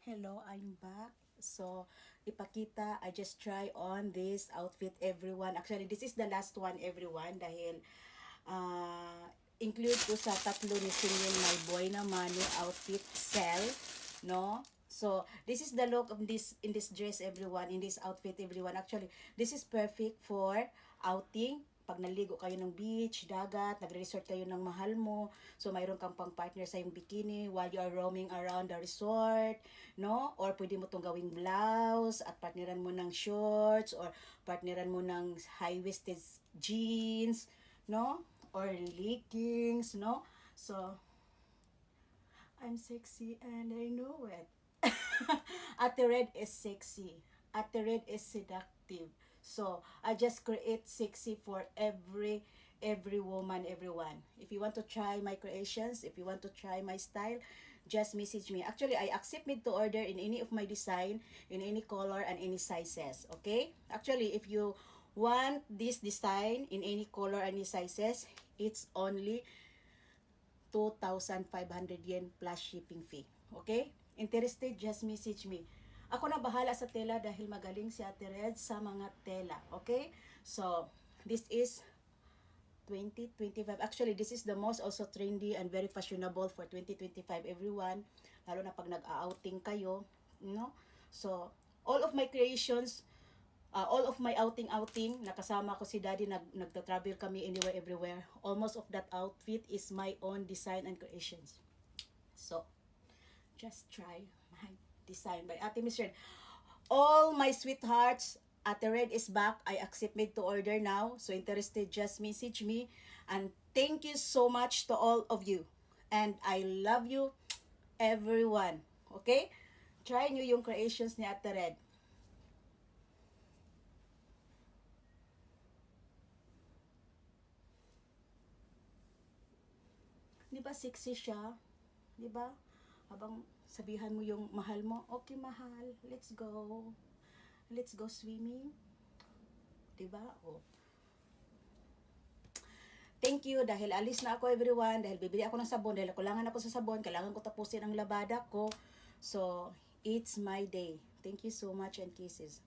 Hello, I'm back. So, ipakita, I just try on this outfit, everyone. Actually, this is the last one, everyone, dahil include ko sa tatlo ni Singin My Boy naman yung outfit sell, no? So, this is the look of this in this dress, everyone, in this outfit, everyone. Actually, this is perfect for outing. Pag naligo kayo ng beach, dagat, nagre-resort kayo ng mahal mo, so mayroon kang pang partner sa yung bikini while you are roaming around the resort, no? Or pwede mo tong gawing blouse at partneran mo ng shorts or partneran mo ng high-waisted jeans, no? Or leggings, no? So, I'm sexy and I know it. Ate Red is sexy. Ate Red is seductive. So, I just create sexy for every woman, everyone. If you want to try my creations, if you want to try my style, just message me. Actually, I accept made to order in any of my design, in any color and any sizes. Okay? Actually, if you want this design in any color and any sizes, it's only 2,500 yen plus shipping fee. Okay? Interested, just message me. Ako na bahala sa tela dahil magaling si Ate Red sa mga tela. Okay? So, this is 2025. Actually, this is the most also trendy and very fashionable for 2025, everyone. Lalo na pag nag-outing kayo. No? So, all of my creations, all of my outing, nakasama ko si Daddy, nagta-travel kami anywhere, everywhere. Almost of that outfit is my own design and creations. So, just try my design by Ate Miss Red. All my sweethearts, Ate Red is back. I accept made to order now. So, interested, just message me. And thank you so much to all of you. And I love you, everyone. Okay? Try nyo yung creations ni Ate Red. Di ba sexy siya? Di ba? Habang sabihan mo yung mahal mo, okay mahal, let's go. Let's go swimming. Di ba? Oh. Thank you dahil alis na ako, everyone, dahil bibili ako ng sabon, dahil kulangan ako sa sabon, kailangan ko tapusin ang labada ko. So, it's my day. Thank you so much and kisses.